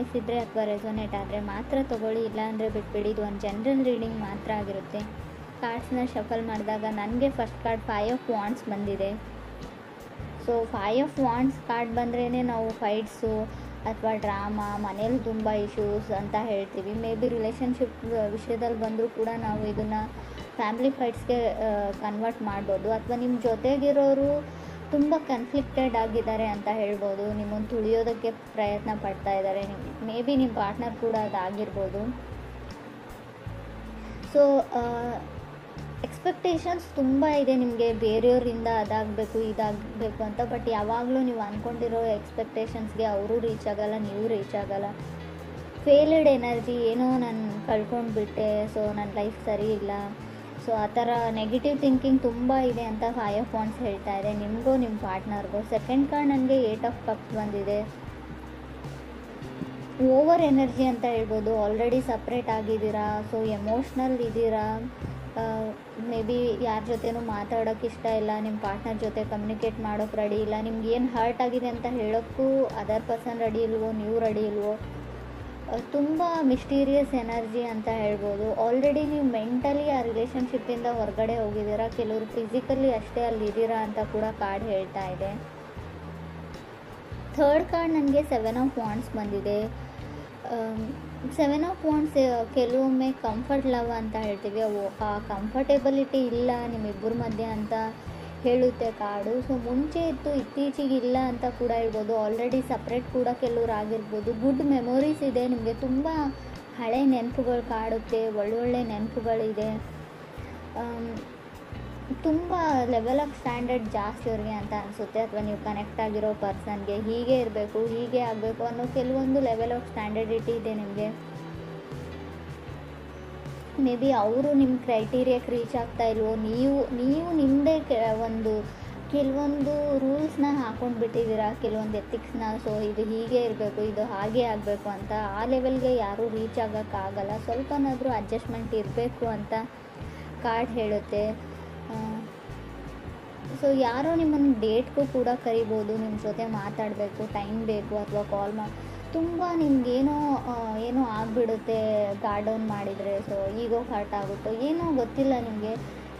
Nice ಇದ್ದರೆ ಅಥವಾ resonate ಆದರೆ ಮಾತ್ರ ತೊಗೊಳ್ಳಿ, ಇಲ್ಲಾಂದರೆ ಬಿಟ್ಬಿಡಿ. ಇದು ಒಂದು ಜನರಲ್ ರೀಡಿಂಗ್ ಮಾತ್ರ ಆಗಿರುತ್ತೆ. ಕಾರ್ಡ್ಸ್ನ ಶಫಲ್ ಮಾಡಿದಾಗ ನನಗೆ ಫಸ್ಟ್ ಕಾರ್ಡ್ 5 ಆಫ್ ವಾಂಡ್ಸ್ ಬಂದಿದೆ. ಸೊ 5 ಆಫ್ ವಾಂಡ್ಸ್ ಕಾರ್ಡ್ ಬಂದ್ರೇ ನಾವು ಫೈಟ್ಸು ಅಥವಾ ಡ್ರಾಮಾ, ಮನೇಲಿ ತುಂಬ ಇಶ್ಯೂಸ್ ಅಂತ ಹೇಳ್ತೀವಿ. ಮೇ ಬಿ ರಿಲೇಷನ್ಶಿಪ್ ವಿಷಯದಲ್ಲಿ ಬಂದರೂ ಕೂಡ ನಾವು ಇದನ್ನು ಫ್ಯಾಮಿಲಿ ಫೈಟ್ಸ್ಗೆ ಕನ್ವರ್ಟ್ ಮಾಡ್ಬೋದು. ಅಥವಾ ನಿಮ್ಮ ಜೊತೆಗಿರೋರು ತುಂಬ ಕನ್ಫ್ಲಿಕ್ಟೆಡ್ ಆಗಿದ್ದಾರೆ ಅಂತ ಹೇಳ್ಬೋದು. ನಿಮ್ಮನ್ನು ತುಳಿಯೋದಕ್ಕೆ ಪ್ರಯತ್ನ ಪಡ್ತಾ ಇದ್ದಾರೆ. ಮೇ ಬಿ ನಿಮ್ಮ ಪಾರ್ಟ್ನರ್ ಕೂಡ ಅದಾಗಿರ್ಬೋದು. ಸೊ ಎಕ್ಸ್ಪೆಕ್ಟೇಷನ್ಸ್ ತುಂಬ ಇದೆ ನಿಮಗೆ, ಬೇರೆಯವರಿಂದ ಅದಾಗಬೇಕು ಇದಾಗಬೇಕು ಅಂತ. ಬಟ್ ಯಾವಾಗಲೂ ನೀವು ಅಂದ್ಕೊಂಡಿರೋ ಎಕ್ಸ್ಪೆಕ್ಟೇಷನ್ಸ್ಗೆ ಅವರು ರೀಚ್ ಆಗಲ್ಲ, ನೀವು ರೀಚ್ ಆಗಲ್ಲ. ಫೇಲ್ಡ್ ಎನರ್ಜಿ, ಏನೋ ನಾನು ಕಳ್ಕೊಂಡ್ಬಿಟ್ಟೆ, ಸೊ ನನ್ನ ಲೈಫ್ ಸರಿ ಇಲ್ಲ, ಸೊ ಆ ಥರ ನೆಗೆಟಿವ್ ಥಿಂಕಿಂಗ್ ತುಂಬ ಇದೆ ಅಂತ 5 ಆಫ್ ವಾಂಡ್ಸ್ ಹೇಳ್ತಾ ಇದೆ ನಿಮಗೂ ನಿಮ್ಮ ಪಾರ್ಟ್ನರ್ಗೂ. ಸೆಕೆಂಡ್ ಕಾರ್ಡ್ ನನಗೆ 8 ಆಫ್ ಕಪ್ಸ್ ಬಂದಿದೆ. ಓವರ್ ಎನರ್ಜಿ ಅಂತ ಹೇಳ್ಬೋದು. ಆಲ್ರೆಡಿ ಸಪ್ರೇಟ್ ಆಗಿದ್ದೀರಾ, ಸೊ ಎಮೋಷ್ನಲ್ ಇದ್ದೀರಾ. ಮೇ ಬಿ ಯಾರ ಜೊತೆನೂ ಮಾತಾಡೋಕ್ಕೆ ಇಷ್ಟ ಇಲ್ಲ, ನಿಮ್ಮ ಪಾರ್ಟ್ನರ್ ಜೊತೆ ಕಮ್ಯುನಿಕೇಟ್ ಮಾಡೋಕ್ಕೆ ರೆಡಿ ಇಲ್ಲ, ನಿಮ್ಗೆ ಏನು ಹರ್ಟ್ ಆಗಿದೆ ಅಂತ ಹೇಳೋಕ್ಕೂ ಅದರ್ ಪರ್ಸನ್ ರೆಡಿ ಇಲ್ವೋ, ನೀವು ರೆಡಿ ಇಲ್ವೋ. ತುಂಬ ಮಿಸ್ಟೀರಿಯಸ್ ಎನರ್ಜಿ ಅಂತ ಹೇಳ್ಬೋದು. ಆಲ್ರೆಡಿ ನೀವು ಮೆಂಟಲಿ ಆ ರಿಲೇಷನ್ಶಿಪ್ಪಿಂದ ಹೊರಗಡೆ ಹೋಗಿದ್ದೀರಾ, ಕೆಲವರು ಫಿಸಿಕಲಿ ಅಷ್ಟೇ ಅಲ್ಲಿದ್ದೀರಾ ಅಂತ ಕೂಡ ಕಾರ್ಡ್ ಹೇಳ್ತಾ ಇದೆ. ಥರ್ಡ್ ಕಾರ್ಡ್ ನನಗೆ 7 ಆಫ್ ವಾಂಡ್ಸ್ ಬಂದಿದೆ. 7 ಆಫ್ ವಾಂಡ್ಸ್ ಕೆಲವೊಮ್ಮೆ ಕಂಫರ್ಟ್ ಲವ್ ಅಂತ ಹೇಳ್ತೀವಿ. ಆ ಕಂಫರ್ಟೇಬಲಿಟಿ ಇಲ್ಲ ನಿಮ್ಮಿಬ್ಬರ ಮಧ್ಯೆ ಅಂತ ಹೇಳುತ್ತೆ ಕಾರ್ಡು. ಸೊ ಮುಂಚೆ ಇತ್ತು, ಇತ್ತೀಚೆಗೆ ಇಲ್ಲ ಅಂತ ಕೂಡ ಹೇಳ್ಬೋದು. ಆಲ್ರೆಡಿ ಸಪ್ರೇಟ್ ಕೂಡ ಕೆಲವ್ರು ಆಗಿರ್ಬೋದು. ಗುಡ್ ಮೆಮೊರೀಸ್ ಇದೆ ನಿಮಗೆ, ತುಂಬ ಹಳೆ ನೆನಪುಗಳು ಕಾಡುತ್ತೆ, ಒಳ್ಳೊಳ್ಳೆ ನೆನಪುಗಳಿದೆ. ತುಂಬ ಲೆವೆಲ್ ಆಫ್ ಸ್ಟ್ಯಾಂಡರ್ಡ್ ಜಾಸ್ತಿ ಅವ್ರಿಗೆ ಅಂತ ಅನಿಸುತ್ತೆ. ಅಥವಾ ನೀವು ಕನೆಕ್ಟ್ ಆಗಿರೋ ಪರ್ಸನ್ಗೆ ಹೀಗೆ ಇರಬೇಕು, ಹೀಗೆ ಆಗಬೇಕು ಅನ್ನೋ ಕೆಲವೊಂದು ಲೆವೆಲ್ ಆಫ್ ಸ್ಟ್ಯಾಂಡರ್ಡಿಟಿ ಇದೆ ನಿಮಗೆ. ಮೇ ಬಿ ಅವರು ನಿಮ್ಮ ಕ್ರೈಟೀರಿಯಾಕ್ಕೆ ರೀಚ್ ಆಗ್ತಾ ಇಲ್ವೋ, ನೀವು ನಿಮ್ಮದೇ ಕೆಲವೊಂದು ರೂಲ್ಸ್ನ ಹಾಕ್ಕೊಂಡು ಬಿಟ್ಟಿದ್ದೀರಾ, ಕೆಲವೊಂದು ಎಥಿಕ್ಸ್ನ. ಸೊ ಇದು ಹೀಗೆ ಇರಬೇಕು, ಇದು ಹಾಗೆ ಆಗಬೇಕು ಅಂತ. ಆ ಲೆವೆಲ್ಗೆ ಯಾರೂ ರೀಚ್ ಆಗೋಕ್ಕಾಗಲ್ಲ. ಸ್ವಲ್ಪನಾದರೂ ಅಡ್ಜಸ್ಟ್ಮೆಂಟ್ ಇರಬೇಕು ಅಂತ ಕಾರ್ಡ್ ಹೇಳುತ್ತೆ. ಸೊ ಯಾರೋ ನಿಮ್ಮನ್ನು ಡೇಟ್ಗೂ ಕೂಡ ಕರಿಬೋದು, ನಿಮ್ಮ ಜೊತೆ ಮಾತಾಡಬೇಕು, ಟೈಮ್ ಬೇಕು, ಅಥವಾ ಕಾಲ್ ಮಾಡಿ. ತುಂಬ ನಿಮಗೇನೋ ಆಗಿಬಿಡುತ್ತೆ ಗಾರ್ಡೌನ್ ಮಾಡಿದರೆ. ಸೊ ಈಗೋ ಹರ್ಟ್ ಆಗುತ್ತೋ ಏನೋ ಗೊತ್ತಿಲ್ಲ ನಿಮಗೆ.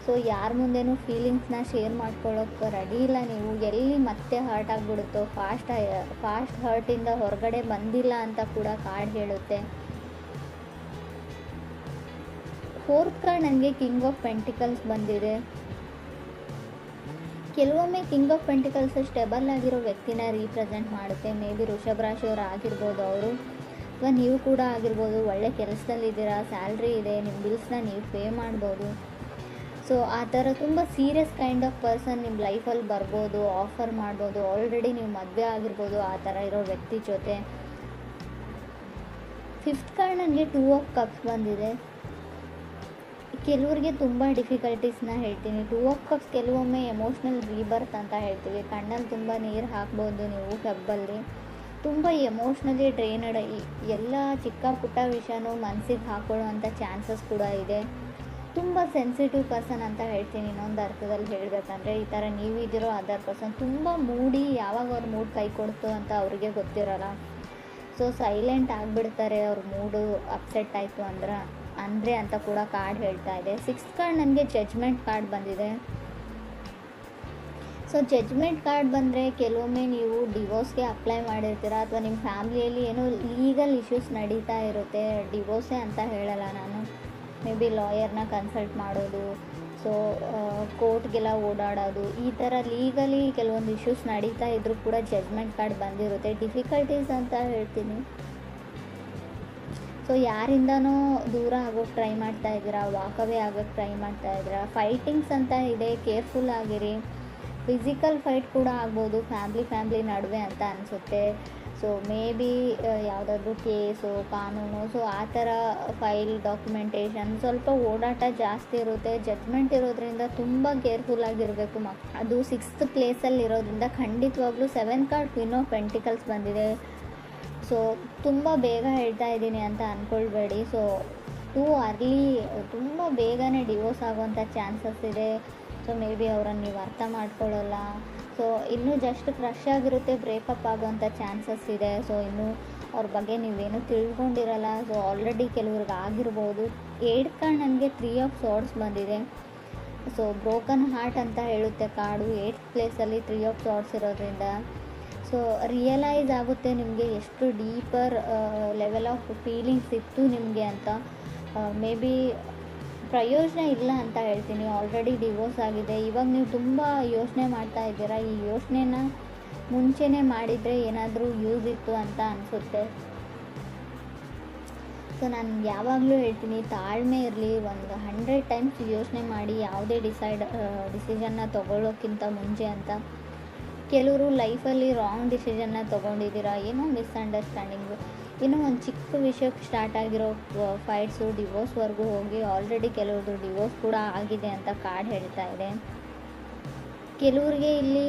ಸೊ ಯಾರ ಮುಂದೆನೂ ಫೀಲಿಂಗ್ಸ್ನ ಶೇರ್ ಮಾಡ್ಕೊಳ್ಳೋಕ್ಕೆ ರೆಡಿ ಇಲ್ಲ ನೀವು. ಎಲ್ಲಿ ಮತ್ತೆ ಹರ್ಟ್ ಆಗಿಬಿಡುತ್ತೋ, ಫಾಸ್ಟ್ ಹರ್ಟಿಂದ ಹೊರಗಡೆ ಬಂದಿಲ್ಲ ಅಂತ ಕೂಡ ಕಾರ್ಡ್ ಹೇಳುತ್ತೆ. ಫೋರ್ತ್ ಕಾರ್ಡ್ ನನಗೆ ಕಿಂಗ್ ಆಫ್ ಪೆಂಟಿಕಲ್ಸ್ ಬಂದಿದೆ. ಕೆಲವೊಮ್ಮೆ ಕಿಂಗ್ ಆಫ್ ಪೆಂಟಿಕಲ್ಸ್ ಸ್ಟೆಬಲ್ ಆಗಿರೋ ವ್ಯಕ್ತಿನ ರೀಪ್ರೆಸೆಂಟ್ ಮಾಡುತ್ತೆ. ಮೇ ಬಿ ವೃಷಭ ರಾಶಿಯವರು ಆಗಿರ್ಬೋದು ಅವರು, ಅಥವಾ ನೀವು ಕೂಡ ಆಗಿರ್ಬೋದು. ಒಳ್ಳೆ ಕೆಲಸದಲ್ಲಿದ್ದೀರಾ, ಸ್ಯಾಲ್ರಿ ಇದೆ, ನಿಮ್ಮ ಬಿಲ್ಸ್ನ ನೀವು ಪೇ ಮಾಡ್ಬೋದು. ಸೊ ಆ ಥರ ತುಂಬ ಸೀರಿಯಸ್ ಕೈಂಡ್ ಆಫ್ ಪರ್ಸನ್ ನಿಮ್ಮ ಲೈಫಲ್ಲಿ ಬರ್ಬೋದು, ಆಫರ್ ಮಾಡ್ಬೋದು. ಆಲ್ರೆಡಿ ನೀವು ಮದುವೆ ಆಗಿರ್ಬೋದು ಆ ಥರ ಇರೋ ವ್ಯಕ್ತಿ ಜೊತೆ. ಫಿಫ್ತ್ ಕಾರ್ಡ್ ನನಗೆ 2 ಆಫ್ ಕಪ್ಸ್ ಬಂದಿದೆ. ಕೆಲವ್ರಿಗೆ ತುಂಬ ಡಿಫಿಕಲ್ಟೀಸ್ನ ಹೇಳ್ತೀನಿ. 2 ಆಫ್ ಕಪ್ಸ್ ಕೆಲವೊಮ್ಮೆ ಎಮೋಷ್ನಲ್ ರೀಬರ್ತ್ ಅಂತ ಹೇಳ್ತೀವಿ. ಕಣ್ಣಲ್ಲಿ ತುಂಬ ನೀರು ಹಾಕ್ಬೋದು ನೀವು ಕಬ್ಬಲ್ಲಿ. ತುಂಬ ಎಮೋಷ್ನಲಿ ಡ್ರೈನಡ್, ಎಲ್ಲ ಚಿಕ್ಕ ಪುಟ್ಟ ವಿಷಯನೂ ಮನಸ್ಸಿಗೆ ಹಾಕೊಳ್ಳುವಂಥ ಚಾನ್ಸಸ್ ಕೂಡ ಇದೆ. ತುಂಬ ಸೆನ್ಸಿಟಿವ್ ಪರ್ಸನ್ ಅಂತ ಹೇಳ್ತೀನಿ ಇನ್ನೊಂದು ಅರ್ಥದಲ್ಲಿ ಹೇಳಬೇಕಂದ್ರೆ. ಈ ಥರ ನೀವಿದ್ದೀರೋ ಅದರ್ ಪರ್ಸನ್ ತುಂಬ ಮೂಡಿ, ಯಾವಾಗ ಅವ್ರ ಮೂಡ್ ಕೈ ಕೊಡ್ತು ಅಂತ ಅವ್ರಿಗೆ ಗೊತ್ತಿರೋಲ್ಲ. ಸೊ ಸೈಲೆಂಟ್ ಆಗಿಬಿಡ್ತಾರೆ ಅವ್ರ ಮೂಡು ಅಪ್ಸೆಟ್ ಆಯಿತು ಅಂದರೆ ಅಂತ ಕೂಡ ಕಾರ್ಡ್ ಹೇಳ್ತಾ ಇದೆ. 6th ಕಾರ್ಡ್ ನನಗೆ ಜಡ್ಜ್ಮೆಂಟ್ ಕಾರ್ಡ್ ಬಂದಿದೆ. ಸೊ ಜಡ್ಜ್ಮೆಂಟ್ ಕಾರ್ಡ್ ಬಂದರೆ ಕೆಲವೊಮ್ಮೆ ನೀವು ಡಿವೋರ್ಸ್ಗೆ ಅಪ್ಲೈ ಮಾಡಿರ್ತೀರ, ಅಥವಾ ನಿಮ್ಮ ಫ್ಯಾಮ್ಲಿಯಲ್ಲಿ ಏನೋ ಲೀಗಲ್ ಇಶ್ಯೂಸ್ ನಡೀತಾ ಇರುತ್ತೆ. ಡಿವೋರ್ಸೇ ಅಂತ ಹೇಳಲ್ಲ ನಾನು, ಮೇ ಬಿ ಲಾಯರ್ನ ಕನ್ಸಲ್ಟ್ ಮಾಡೋದು, ಸೊ ಕೋರ್ಟ್ಗೆಲ್ಲ ಓಡಾಡೋದು, ಈ ಥರ ಲೀಗಲಿ ಕೆಲವೊಂದು ಇಶ್ಯೂಸ್ ನಡೀತಾ ಇದ್ರೂ ಕೂಡ ಜಡ್ಜ್ಮೆಂಟ್ ಕಾರ್ಡ್ ಬಂದಿರುತ್ತೆ. ಡಿಫಿಕಲ್ಟೀಸ್ ಅಂತ ಹೇಳ್ತೀನಿ. ಸೊ ಯಾರಿಂದನೋ ದೂರ ಆಗೋಕ್ಕೆ ಟ್ರೈ ಮಾಡ್ತಾ ಇದ್ದೀರಾ, ವಾಕವೇ ಆಗೋಕ್ಕೆ ಟ್ರೈ ಮಾಡ್ತಾ ಇದ್ದೀರಾ. ಫೈಟಿಂಗ್ಸ್ ಅಂತ ಇದೆ, ಕೇರ್ಫುಲ್ ಆಗಿರಿ. ಫಿಸಿಕಲ್ ಫೈಟ್ ಕೂಡ ಆಗ್ಬೋದು ಫ್ಯಾಮ್ಲಿ ನಡುವೆ ಅಂತ ಅನಿಸುತ್ತೆ. ಸೊ ಮೇ ಬಿ ಯಾವುದಾದ್ರೂ ಕೇಸು, ಕಾನೂನು, ಸೊ ಆ ಥರ ಫೈಲ್ ಡಾಕ್ಯುಮೆಂಟೇಷನ್ ಸ್ವಲ್ಪ ಓಡಾಟ ಜಾಸ್ತಿ ಇರುತ್ತೆ. ಜಡ್ಜ್ಮೆಂಟ್ ಇರೋದ್ರಿಂದ ತುಂಬ ಕೇರ್ಫುಲ್ಲಾಗಿರಬೇಕು. ಅದು 6th ಪ್ಲೇಸಲ್ಲಿ ಇರೋದ್ರಿಂದ ಖಂಡಿತವಾಗ್ಲೂ. 7th card queen of pentacles ಬಂದಿದೆ. ಸೊ ತುಂಬ ಬೇಗ ಹೇಳ್ತಾ ಇದ್ದೀನಿ ಅಂತ ಅಂದ್ಕೊಳ್ಬೇಡಿ. ಸೊ ಟೂ ಅರ್ಲಿ, ತುಂಬ ಬೇಗನೆ ಡಿವೋರ್ಸ್ ಆಗುವಂಥ ಚಾನ್ಸಸ್ ಇದೆ. ಸೊ ಮೇ ಬಿ ಅವರನ್ನು ನೀವು ಅರ್ಥ ಮಾಡ್ಕೊಳ್ಳಲ್ಲ. ಸೊ ಇನ್ನೂ ಜಸ್ಟ್ ಕ್ರಶ್ ಆಗಿರುತ್ತೆ, ಬ್ರೇಕಪ್ ಆಗೋವಂಥ ಚಾನ್ಸಸ್ ಇದೆ. ಸೊ ಇನ್ನೂ ಅವ್ರ ಬಗ್ಗೆ ನೀವೇನು ತಿಳ್ಕೊಂಡಿರಲ್ಲ. ಸೊ ಆಲ್ರೆಡಿ ಕೆಲವ್ರಿಗೆ ಆಗಿರ್ಬೋದು. 8 ಕಾರ್ಡ್ ನನಗೆ 3 ಆಫ್ ಸಾರ್ಡ್ಸ್ ಬಂದಿದೆ. ಸೊ ಬ್ರೋಕನ್ ಹಾರ್ಟ್ ಅಂತ ಹೇಳುತ್ತೆ ಕಾರ್ಡು. 8th ಪ್ಲೇಸಲ್ಲಿ 3 ಆಫ್ ಸಾರ್ಡ್ಸ್ ಇರೋದ್ರಿಂದ ಸೊ ರಿಯಲೈಸ್ ಆಗುತ್ತೆ ನಿಮಗೆ ಎಷ್ಟು ಡೀಪರ್ ಲೆವೆಲ್ ಆಫ್ ಫೀಲಿಂಗ್ಸ್ ಇತ್ತು ನಿಮಗೆ ಅಂತ. ಮೇ ಬಿ ಪ್ರಯೋಜನ ಇಲ್ಲ ಅಂತ ಹೇಳ್ತೀನಿ. ಆಲ್ರೆಡಿ ಡಿವೋರ್ಸ್ ಆಗಿದೆ. ಇವಾಗ ನೀವು ತುಂಬ ಯೋಚನೆ ಮಾಡ್ತಾ ಇದ್ದೀರಾ. ಈ ಯೋಚನೆನ ಮುಂಚೆನೇ ಮಾಡಿದರೆ ಏನಾದರೂ ಯೂಸ್ ಇತ್ತು ಅಂತ ಅನಿಸುತ್ತೆ. ಸೊ ನಾನು ಯಾವಾಗಲೂ ಹೇಳ್ತೀನಿ, ತಾಳ್ಮೆ ಇರಲಿ. ಒಂದು 100 ಟೈಮ್ಸ್ ಯೋಚನೆ ಮಾಡಿ ಯಾವುದೇ ಡಿಸಿಷನ್ನ ತೊಗೊಳ್ಳೋಕ್ಕಿಂತ ಮುಂಚೆ ಅಂತ. ಕೆಲವರು ಲೈಫಲ್ಲಿ ರಾಂಗ್ ಡಿಸಿಷನ್ನ ತೊಗೊಂಡಿದ್ದೀರಾ, ಏನೋ ಮಿಸ್ಅಂಡರ್ಸ್ಟ್ಯಾಂಡಿಂಗು, ಏನೋ ಒಂದು ಚಿಕ್ಕ ವಿಷಯಕ್ಕೆ ಸ್ಟಾರ್ಟ್ ಆಗಿರೋ ಫೈಟ್ಸು ಡಿವೋರ್ಸ್ವರೆಗೂ ಹೋಗಿ ಆಲ್ರೆಡಿ ಕೆಲವ್ರದ್ದು ಡಿವೋರ್ಸ್ ಕೂಡ ಆಗಿದೆ ಅಂತ ಕಾರ್ಡ್ ಹೇಳ್ತಾ ಇದೆ. ಕೆಲವ್ರಿಗೆ ಇಲ್ಲಿ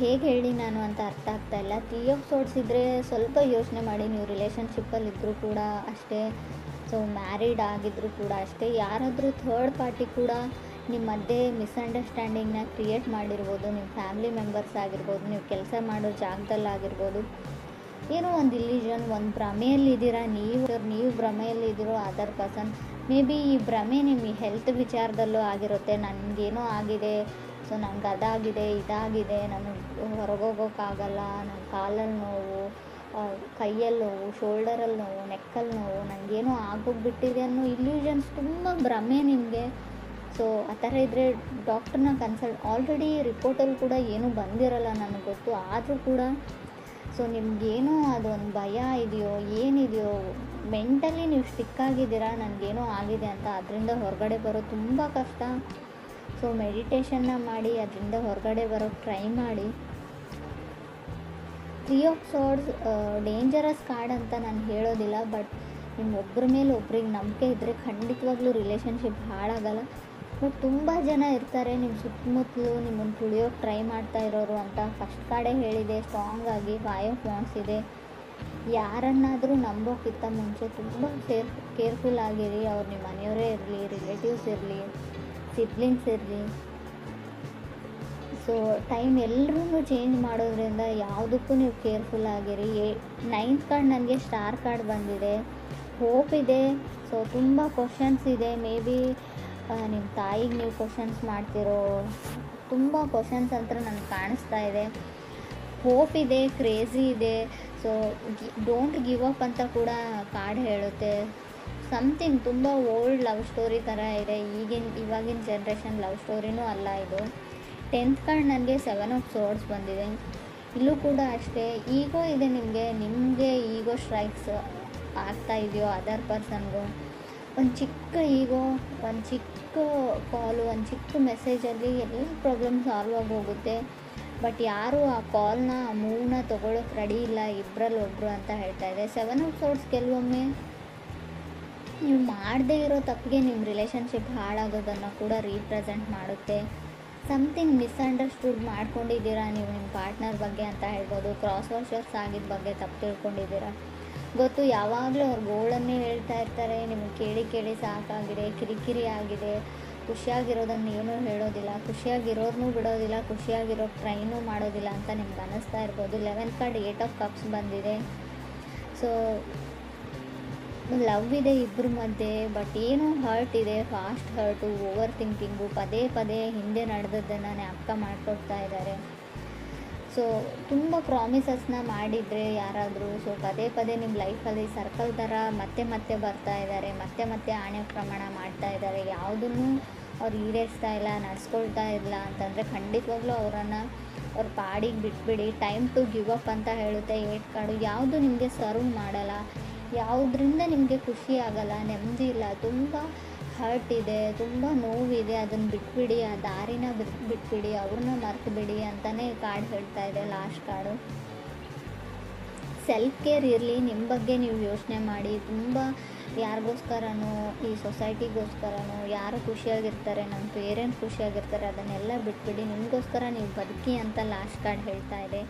ಹೇಗೆ ಹೇಳಿ ನಾನು ಅಂತ ಅರ್ಥ ಆಗ್ತಾಯಿಲ್ಲ. 3 ಆಫ್ ಸಾರ್ಡ್ಸ್ ಇದ್ದರೆ ಸ್ವಲ್ಪ ಯೋಚನೆ ಮಾಡಿ. ನೀವು ರಿಲೇಷನ್ಶಿಪ್ಪಲ್ಲಿ ಇದ್ದರೂ ಕೂಡ ಅಷ್ಟೇ, ಸೊ ಮ್ಯಾರಿಡ್ ಆಗಿದ್ದರೂ ಕೂಡ ಅಷ್ಟೇ, ಯಾರಾದರೂ ಥರ್ಡ್ ಪಾರ್ಟಿ ಕೂಡ ನಿಮ್ಮ ಮಧ್ಯೆ ಮಿಸ್ಅಂಡರ್ಸ್ಟ್ಯಾಂಡಿಂಗ್ನ ಕ್ರಿಯೇಟ್ ಮಾಡಿರ್ಬೋದು. ನಿಮ್ಮ ಫ್ಯಾಮಿಲಿ ಮೆಂಬರ್ಸ್ ಆಗಿರ್ಬೋದು, ನೀವು ಕೆಲಸ ಮಾಡೋ ಜಾಗದಲ್ಲಾಗಿರ್ಬೋದು. ಏನೋ ಒಂದು ಇಲ್ಯೂಷನ್, ಒಂದು ಭ್ರಮೆಯಲ್ಲಿದ್ದೀರಾ. ನೀವು ಭ್ರಮೆಯಲ್ಲಿದ್ದೀರೋ ಅದರ್ ಪರ್ಸನ್. ಮೇ ಬಿ ಈ ಭ್ರಮೆ ನಿಮ್ಮ ಹೆಲ್ತ್ ವಿಚಾರದಲ್ಲೂ ಆಗಿರುತ್ತೆ. ನನಗೇನೋ ಆಗಿದೆ, ಸೊ ನನಗೆ ಅದಾಗಿದೆ, ಇದಾಗಿದೆ, ನನಗೆ ಹೊರಗೋಗೋಕ್ಕಾಗಲ್ಲ, ನನ್ನ ಕಾಲಲ್ಲಿ ನೋವು, ಕೈಯಲ್ಲಿ ನೋವು, ಶೋಲ್ಡರಲ್ಲಿ ನೋವು, ನೆಕ್ಕಲ್ಲಿ ನೋವು, ನನಗೇನೋ ಆಗೋಗ್ಬಿಟ್ಟಿದೆ ಅನ್ನೋ ಇಲ್ಯೂಷನ್ಸ್ ತುಂಬ ಭ್ರಮೆ ನಿಮಗೆ. ಸೊ ಆ ಥರ ಇದ್ದರೆ ಡಾಕ್ಟ್ರನ್ನ ಆಲ್ರೆಡಿ ರಿಪೋರ್ಟಲ್ಲಿ ಕೂಡ ಏನೂ ಬಂದಿರಲ್ಲ ನನಗೆ ಗೊತ್ತು. ಆದರೂ ಕೂಡ ಸೊ ನಿಮಗೇನೋ ಅದೊಂದು ಭಯ ಇದೆಯೋ ಏನಿದೆಯೋ, ಮೆಂಟಲಿ ನೀವು ಸ್ಟಿಕ್ ಆಗಿದ್ದೀರಾ ನನಗೇನೋ ಆಗಿದೆ ಅಂತ. ಅದರಿಂದ ಹೊರಗಡೆ ಬರೋದು ತುಂಬ ಕಷ್ಟ. ಸೊ ಮೆಡಿಟೇಷನ್ನ ಮಾಡಿ ಅದರಿಂದ ಹೊರಗಡೆ ಬರೋಕ್ಕೆ ಟ್ರೈ ಮಾಡಿ. 3 ಆಫ್ ಸಾರ್ಡ್ಸ್ ಡೇಂಜರಸ್ ಕಾರ್ಡ್ ಅಂತ ನಾನು ಹೇಳೋದಿಲ್ಲ. ಬಟ್ ನಿಮ್ಮ ಒಬ್ಬರ ಮೇಲೆ ಒಬ್ರಿಗೆ ನಂಬಿಕೆ ಇದ್ದರೆ ಖಂಡಿತವಾಗ್ಲೂ ರಿಲೇಷನ್ಶಿಪ್ ಹಾಳಾಗಲ್ಲ. ಬಟ್ ತುಂಬ ಜನ ಇರ್ತಾರೆ ನಿಮ್ಮ ಸುತ್ತಮುತ್ತಲು ನಿಮ್ಮನ್ನು ತುಳಿಯೋಕ್ಕೆ ಟ್ರೈ ಮಾಡ್ತಾ ಇರೋರು ಅಂತ. ಫಸ್ಟ್ ಕಾರ್ಡೇ ಹೇಳಿದೆ ಸ್ಟ್ರಾಂಗ್ ಆಗಿ 5 ಆಫ್ ವಾಂಡ್ಸ್ ಇದೆ. ಯಾರನ್ನಾದರೂ ನಂಬೋಕ್ಕಿಂತ ಮುಂಚೆ ತುಂಬ ಕೇರ್ಫುಲ್ ಆಗಿರಿ. ಅವ್ರು ನಿಮ್ಮ ಮನೆಯವರೇ ಇರಲಿ, ರಿಲೇಟಿವ್ಸ್ ಇರಲಿ, ಸಿಬ್ಲಿಂಗ್ಸ್ ಇರಲಿ. ಸೊ ಟೈಮ್ ಎಲ್ಲರೂ ಚೇಂಜ್ ಮಾಡೋದ್ರಿಂದ ಯಾವುದಕ್ಕೂ ನೀವು ಕೇರ್ಫುಲ್ ಆಗಿರಿ. 9th ಕಾರ್ಡ್ ನನಗೆ ಸ್ಟಾರ್ ಕಾರ್ಡ್ ಬಂದಿದೆ. ಹೋಪ್ ಇದೆ. ಸೊ ತುಂಬ ಕ್ವಶನ್ಸ್ ಇದೆ. ಮೇ ಬಿ ನಿಮ್ಮ ತಾಯಿಗೆ ನೀವು ಕ್ವಶನ್ಸ್ ಮಾಡ್ತಿರೋ ತುಂಬ ಕ್ವಶನ್ಸ್ ಅಂತ ನನಗೆ ಕಾಣಿಸ್ತಾ ಇದೆ. ಹೋಪ್ ಇದೆ, ಕ್ರೇಜಿ ಇದೆ. ಸೊ ಡೋಂಟ್ ಗಿವ್ ಅಪ್ ಅಂತ ಕೂಡ ಕಾರ್ಡ್ ಹೇಳುತ್ತೆ. ಸಮಥಿಂಗ್ ತುಂಬ ಓಲ್ಡ್ ಲವ್ ಸ್ಟೋರಿ ಥರ ಇದೆ. ಇವಾಗಿನ ಜನ್ರೇಷನ್ ಲವ್ ಸ್ಟೋರಿನೂ ಅಲ್ಲ ಇದು. 10th ಕಾರ್ಡ್ ನನಗೆ 7 ಆಫ್ ಸಾರ್ಡ್ಸ್ ಬಂದಿದೆ. ಇಲ್ಲೂ ಕೂಡ ಅಷ್ಟೇ ಈಗೋ ಇದೆ ನಿಮಗೆ ಈಗೋ ಸ್ಟ್ರೈಕ್ಸ್ ಆಗ್ತಾ ಇದೆಯೋ ಅದರ್ ಪರ್ಸನ್ಗೂ. ಒಂದು ಚಿಕ್ಕ ಈಗೋ, ಒಂದು ಚಿಕ್ಕ ಕಾಲು, ಒಂದು ಚಿಕ್ಕ ಮೆಸೇಜಲ್ಲಿ ಎಲ್ಲ ಪ್ರಾಬ್ಲಮ್ ಸಾಲ್ವ್ ಆಗಿ ಹೋಗುತ್ತೆ. ಬಟ್ ಯಾರೂ ಆ ಕಾಲ್ನ ಆ ಮೂವ್ನ ತೊಗೊಳಕ್ಕೆ ರೆಡಿ ಇಲ್ಲ ಇಬ್ಬರಲ್ಲಿ ಒಬ್ಬರು ಅಂತ ಹೇಳ್ತಾ ಇದೆ. 7 ಆಫ್ ಸಾರ್ಡ್ಸ್ ಕೆಲವೊಮ್ಮೆ ನೀವು ಮಾಡದೇ ಇರೋ ತಪ್ಪಿಗೆ ನಿಮ್ಮ ರಿಲೇಷನ್ಶಿಪ್ ಹಾಳಾಗೋದನ್ನು ಕೂಡ ರೀಪ್ರೆಸೆಂಟ್ ಮಾಡುತ್ತೆ. ಸಮಥಿಂಗ್ ಮಿಸ್ಅಂಡರ್ಸ್ಟುಡ್ ಮಾಡ್ಕೊಂಡಿದ್ದೀರಾ ನೀವು ನಿಮ್ಮ ಪಾರ್ಟ್ನರ್ ಬಗ್ಗೆ ಅಂತ ಹೇಳ್ಬೋದು. ಕ್ರಾಸ್ ವಾಷರ್ಸ್ ಆಗಿದ್ದ ಬಗ್ಗೆ ತಪ್ಪು ತಿಳ್ಕೊಂಡಿದ್ದೀರಾ. ಗೊತ್ತು, ಯಾವಾಗಲೂ ಅವ್ರ ಗೋಳನ್ನೇ ಹೇಳ್ತಾ ಇರ್ತಾರೆ. ನಿಮಗೆ ಕೇಳಿ ಸಾಕಾಗಿದೆ, ಕಿರಿಕಿರಿ ಆಗಿದೆ. ಖುಷಿಯಾಗಿರೋದನ್ನು ಏನೂ ಹೇಳೋದಿಲ್ಲ, ಖುಷಿಯಾಗಿರೋರ್ನೂ ಬಿಡೋದಿಲ್ಲ, ಖುಷಿಯಾಗಿರೋಕ್ಕೆ ಟ್ರೈನೂ ಮಾಡೋದಿಲ್ಲ ಅಂತ ನಿಮ್ಗೆ ಅನ್ನಿಸ್ತಾ ಇರ್ಬೋದು. 11th ಕಾರ್ಡ್ 8 ಆಫ್ ಕಪ್ಸ್ ಬಂದಿದೆ. ಸೊ ಲವ್ ಇದೆ ಇಬ್ಬರ ಮಧ್ಯೆ. ಬಟ್ ಏನೋ ಹರ್ಟ್ ಇದೆ, ಫಾಸ್ಟ್ ಹರ್ಟು, ಓವರ್ ಥಿಂಕಿಂಗು, ಪದೇ ಹಿಂದೆ ನಡೆದದ್ದನ್ನು ಜ್ಞಾಪಕ ಮಾಡಿಕೊಡ್ತಾ ಇದ್ದಾರೆ. ಸೊ ತುಂಬ ಪ್ರಾಮಿಸಸ್ನ ಮಾಡಿದರೆ ಯಾರಾದರೂ, ಸೊ ಪದೇ ನಿಮ್ಮ ಲೈಫಲ್ಲಿ ಸರ್ಕಲ್ ಥರ ಮತ್ತೆ ಬರ್ತಾ ಇದ್ದಾರೆ, ಮತ್ತೆ ಆಣೆ ಪ್ರಮಾಣ ಮಾಡ್ತಾ ಇದ್ದಾರೆ. ಯಾವುದನ್ನು ಅವ್ರು ಈಡೇರಿಸ್ತಾ ಇಲ್ಲ, ನಡೆಸ್ಕೊಳ್ತಾ ಇಲ್ಲ ಅಂತಂದರೆ ಖಂಡಿತವಾಗ್ಲೂ ಅವ್ರ ಪಾಡಿಗೆ ಬಿಟ್ಬಿಡಿ. ಟೈಮ್ ಟು ಗಿವ್ ಅಪ್ ಅಂತ ಹೇಳುತ್ತೆ 8 ಕಾರ್ಡು. ಯಾವುದು ನಿಮಗೆ ಸರ್ವ್ ಮಾಡಲ್ಲ, ಯಾವುದರಿಂದ ನಿಮಗೆ ಖುಷಿ ಆಗಲ್ಲ, ನೆಮ್ಮದಿ ಇಲ್ಲ, ತುಂಬ ಹರ್ಟ್ ಇದೆ, ತುಂಬ ನೋವಿದೆ, ಅದನ್ನು ಬಿಟ್ಬಿಡಿ, ಆ ದಾರಿನ ಬಿಟ್ಬಿಡಿ, ಅವ್ರನ್ನ ಮರ್ತು ಬಿಡಿ ಅಂತಲೇ ಕಾರ್ಡ್ ಹೇಳ್ತಾ ಇದೆ ಲಾಸ್ಟ್ ಕಾರ್ಡು. ಸೆಲ್ಫ್ ಕೇರ್ ಇರಲಿ, ನಿಮ್ಮ ಬಗ್ಗೆ ನೀವು ಯೋಚನೆ ಮಾಡಿ. ತುಂಬ ಯಾರಿಗೋಸ್ಕರನೋ, ಈ ಸೊಸೈಟಿಗೋಸ್ಕರನೋ, ಯಾರು ಖುಷಿಯಾಗಿರ್ತಾರೆ, ನಮ್ಮ ಪೇರೆಂಟ್ಸ್ ಖುಷಿಯಾಗಿರ್ತಾರೆ, ಅದನ್ನೆಲ್ಲ ಬಿಟ್ಬಿಡಿ, ನಿಮಗೋಸ್ಕರ ನೀವು ಬದುಕಿ ಅಂತ ಲಾಸ್ಟ್ ಕಾರ್ಡ್ ಹೇಳ್ತಾ ಇದೆ.